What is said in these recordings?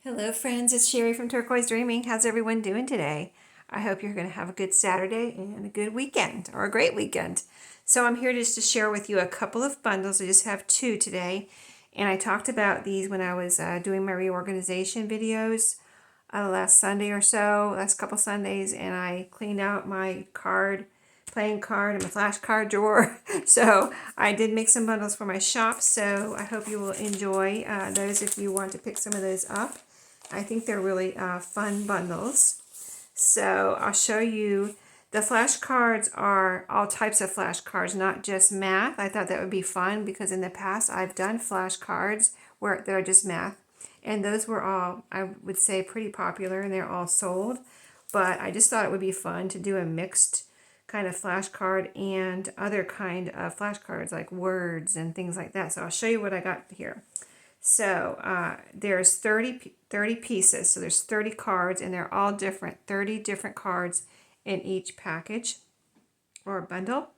Hello friends, it's Sherry from Turquoise Dreaming. How's everyone doing today? I hope you're going to have a good Saturday and a good weekend, or a great weekend. So I'm here just to share with you a couple of bundles. I just have two today. And I talked about these when I was doing my reorganization videos last Sunday or so, last couple Sundays, and I cleaned out my playing card and my flashcard drawer. So I did make some bundles for my shop, so I hope you will enjoy those if you want to pick some of those up. I think they're really fun bundles. So I'll show you. The flashcards are all types of flashcards, not just math. I thought that would be fun because in the past I've done flashcards where they're just math. And those were all, I would say, pretty popular and they're all sold. But I just thought it would be fun to do a mixed kind of flashcard and other kind of flashcards like words and things like that. So I'll show you what I got here. So there's 30 pieces, so there's 30 cards, and they're all different, 30 different cards in each package or bundle.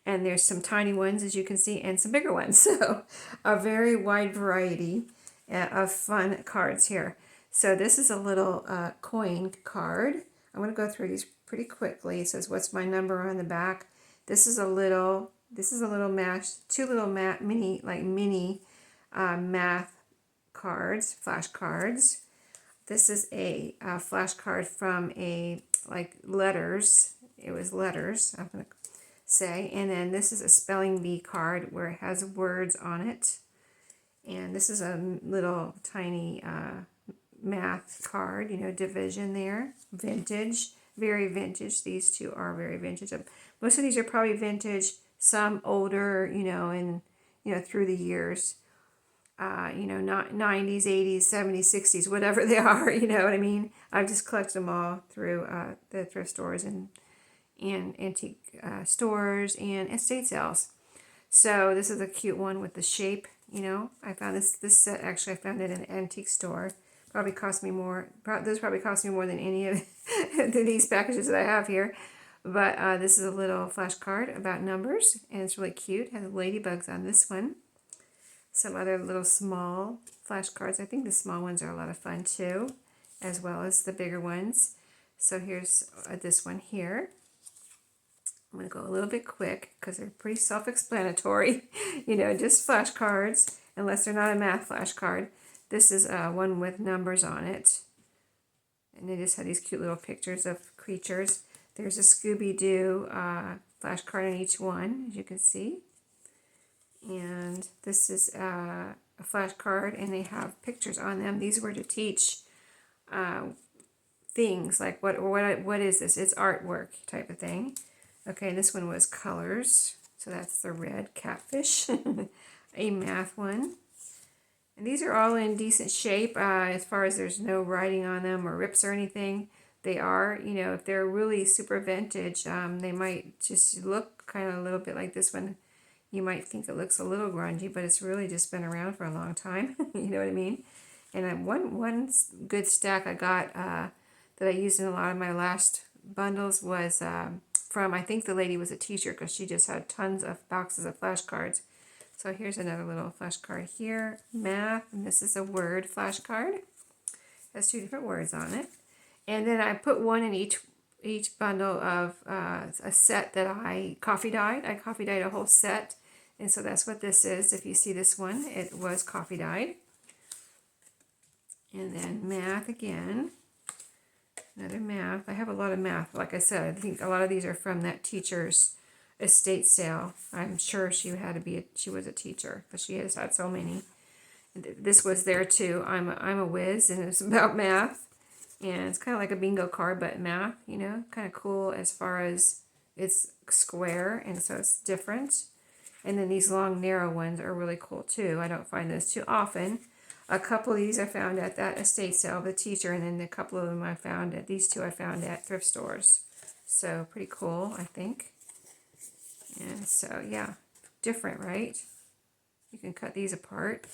And there's some tiny ones, as you can see, and some bigger ones. So a very wide variety of fun cards here. So this is a little coin card. I'm going to go through these pretty quickly. It says, what's my number on the back? This is a little mash, two little mini math cards, flashcards. This is a flashcard from letters. It was letters, I'm going to say. And then this is a spelling bee card where it has words on it. And this is a little tiny math card, division there. Vintage, very vintage. These two are very vintage. Most of these are probably vintage, some older, and through the years. Not 90s, 80s, 70s, 60s, whatever they are, you know what I mean? I've just collected them all through the thrift stores and antique stores and estate sales. So this is a cute one with the shape, I found this set, actually I found it in an antique store. Probably cost me more, those probably cost me more than any of these packages that I have here. But this is a little flashcard about numbers, and it's really cute. It has ladybugs on this one. Some other little small flashcards. I think the small ones are a lot of fun too, as well as the bigger ones. So here's this one here. I'm going to go a little bit quick because they're pretty self-explanatory. Just flashcards, unless they're not a math flashcard. This is one with numbers on it. And they just have these cute little pictures of creatures. There's a Scooby-Doo flashcard on each one, as you can see. And this is a flashcard, and they have pictures on them. These were to teach things like what is this? It's artwork type of thing. Okay, this one was colors, so that's the red catfish, a math one. And these are all in decent shape as far as there's no writing on them or rips or anything. They are, if they're really super vintage, they might just look kind of a little bit like this one. You might think it looks a little grungy, but it's really just been around for a long time. You know what I mean? And one good stack I got that I used in a lot of my last bundles was from, I think the lady was a teacher because she just had tons of boxes of flashcards. So here's another little flashcard here, math, and this is a word flashcard. It has two different words on it. And then I put one in each bundle of a set that I coffee dyed. I coffee dyed a whole set. And so that's what this is. If you see this one, it was coffee dyed. And then math again. Another math. I have a lot of math. Like I said, I think a lot of these are from that teacher's estate sale. I'm sure she was a teacher because she has had so many. This was there too. I'm a whiz, and it's about math. And it's kind of like a bingo card, but math, kind of cool as far as it's square, and so it's different. And then these long, narrow ones are really cool too. I don't find those too often. A couple of these I found at that estate sale of the teacher, and then a couple of them these two I found at thrift stores. So pretty cool, I think. And so, yeah, different, right? You can cut these apart.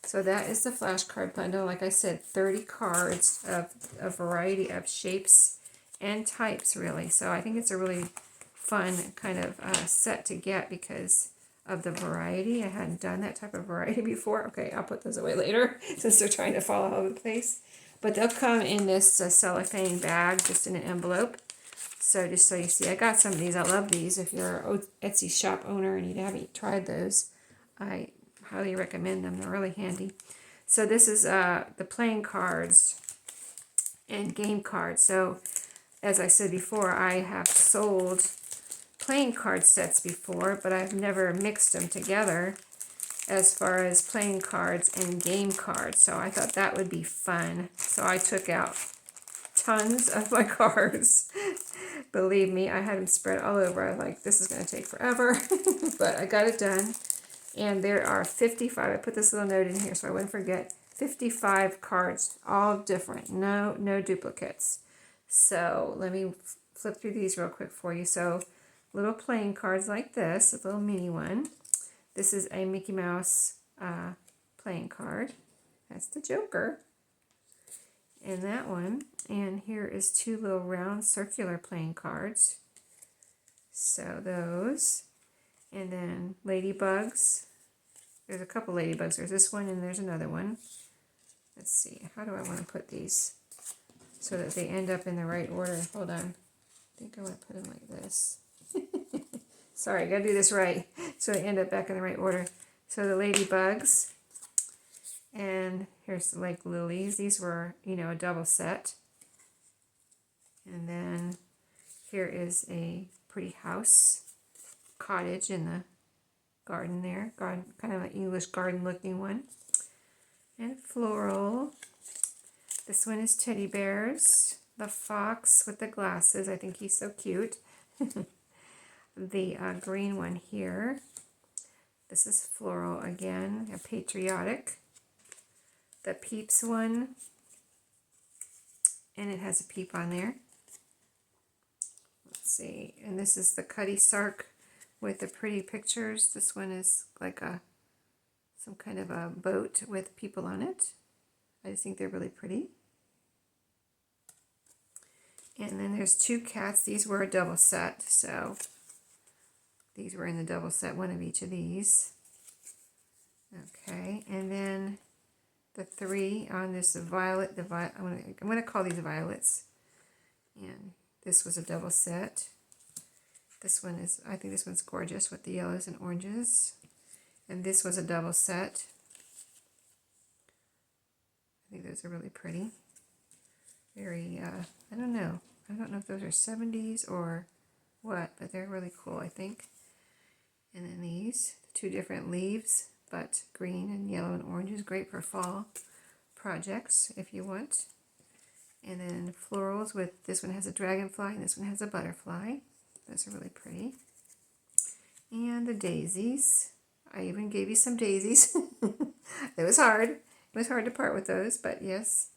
So that is the flashcard bundle. Like I said, 30 cards of a variety of shapes and types, really. So I think it's a really fun kind of set to get because of the variety. I hadn't done that type of variety before. Okay, I'll put those away later since they're trying to fall all over the place. But they'll come in this cellophane bag, just in an envelope. So just so you see, I got some of these. I love these. If you're an Etsy shop owner and you haven't tried those, I highly recommend them. They're really handy. So this is the playing cards and game cards. So as I said before, I have sold playing card sets before, but I've never mixed them together as far as playing cards and game cards. So I thought that would be fun. So I took out tons of my cards. Believe me, I had them spread all over. I was like, this is going to take forever, but I got it done. And there are 55. I put this little note in here so I wouldn't forget. 55 cards, all different. No duplicates. So let me flip through these real quick for you. So little playing cards like this, a little mini one. This is a Mickey Mouse playing card. That's the Joker. And that one. And here is two little round circular playing cards. So those. And then ladybugs. There's a couple ladybugs. There's this one and there's another one. Let's see. How do I want to put these so that they end up in the right order? Hold on. I think I want to put them like this. Sorry, I got to do this right so they end up back in the right order. So the ladybugs. And here's the lake lilies. These were, a double set. And then here is a pretty house, cottage in the garden there. Garden, kind of an English garden looking one. And floral. This one is teddy bears. The fox with the glasses. I think he's so cute. The green one here. This is floral again, a patriotic. The Peeps one, and it has a peep on there. Let's see, and this is the Cuddy Sark with the pretty pictures. This one is like some kind of a boat with people on it. I just think they're really pretty. And then there's two cats. These were a double set, so these were in the double set, one of each of these. Okay, and then the three on this violet, I'm going to call these violets. And this was a double set. This one is, I think this one's gorgeous with the yellows and oranges. And this was a double set. I think those are really pretty. Very, I don't know. I don't know if those are 70s or what, but they're really cool, I think. And then these, two different leaves, but green and yellow and orange is great for fall projects if you want. And then florals with, this one has a dragonfly and this one has a butterfly. Those are really pretty. And the daisies. I even gave you some daisies. It was hard. It was hard to part with those, but yes.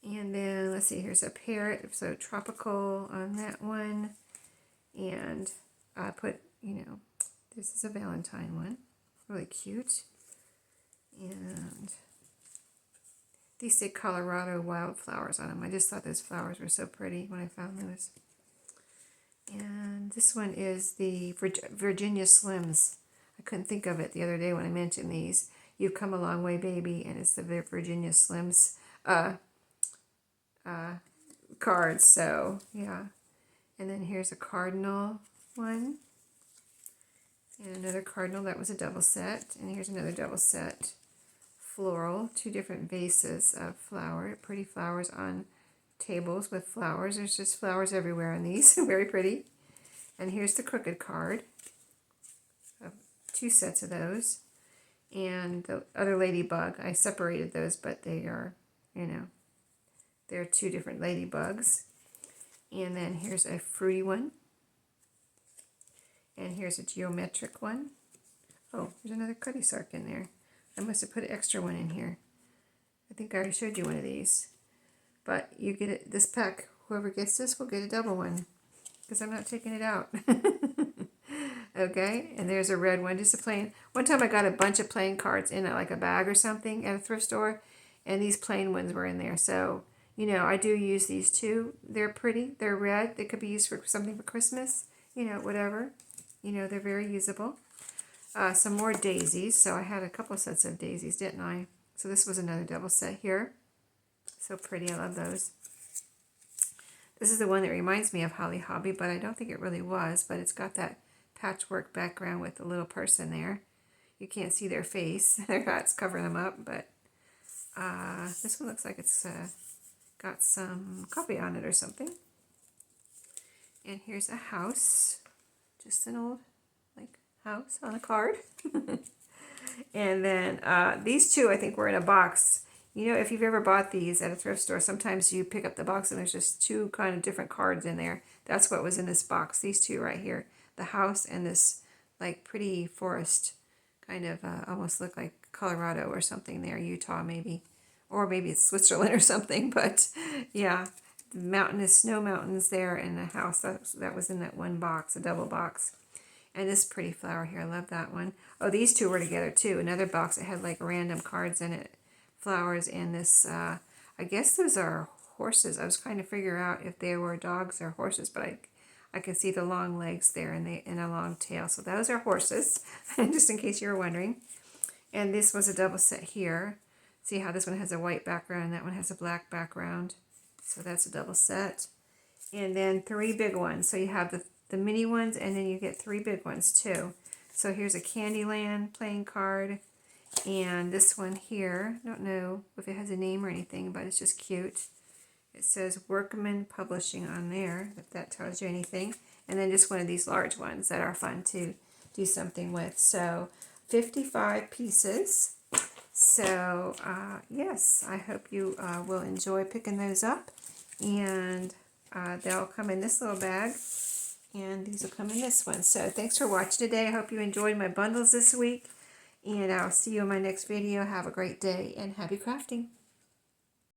And then, let's see, here's a parrot, so tropical on that one. And I put, this is a Valentine one. Really cute. And these say Colorado wildflowers on them. I just thought those flowers were so pretty when I found those. And this one is the Virginia Slims. I couldn't think of it the other day when I mentioned these. You've Come a Long Way, Baby, and it's the Virginia Slims cards. So, yeah. And then here's a cardinal one. And another cardinal, that was a double set. And here's another double set. Floral, two different vases of flower, pretty flowers on tables with flowers. There's just flowers everywhere on these. Very pretty. And here's the crooked card. Two sets of those. And the other ladybug, I separated those, but they are, they're two different ladybugs. And then here's a fruity one. And here's a geometric one. Oh, there's another Cuddy Sark in there. I must have put an extra one in here. I think I already showed you one of these. But you get it, this pack, whoever gets this will get a double one. Because I'm not taking it out. Okay, and there's a red one, just a plain. One time I got a bunch of playing cards in like a bag or something at a thrift store. And these plain ones were in there. So, I do use these too. They're pretty. They're red. They could be used for something for Christmas. Whatever. They're very usable. some more daisies. So I had a couple sets of daisies, didn't I? So this was another double set here. So pretty, I love those. This is the one that reminds me of Holly Hobby, but I don't think it really was, but it's got that patchwork background with the little person there. You can't see their face. Their hat's covering them up, but this one looks like it's got some coffee on it or something. And here's a house, just an old like house on a card. And then these two I think were in a box. You know, if you've ever bought these at a thrift store, sometimes you pick up the box and there's just two kind of different cards in there. That's what was in this box, these two right here. The house and this like pretty forest, kind of almost look like Colorado or something there, Utah maybe. Or maybe it's Switzerland or something, but yeah. The mountainous snow mountains there and the house, that was in that one box, a double box. And this pretty flower here, I love that one. Oh, these two were together too. Another box that had like random cards in it. Flowers and this, I guess those are horses. I was trying to figure out if they were dogs or horses, but I can see the long legs there and a long tail. So those are horses, just in case you were wondering. And this was a double set here. See how this one has a white background and that one has a black background. So that's a double set. And then 3 big ones. So you have the mini ones and then you get 3 big ones too. So here's a Candyland playing card. And this one here, I don't know if it has a name or anything, but it's just cute. It says Workman Publishing on there, if that tells you anything. And then just one of these large ones that are fun to do something with. So 55 pieces. So yes, I hope you will enjoy picking those up. And they'll come in this little bag. And these will come in this one. So thanks for watching today. I hope you enjoyed my bundles this week. And I'll see you in my next video. Have a great day and happy crafting.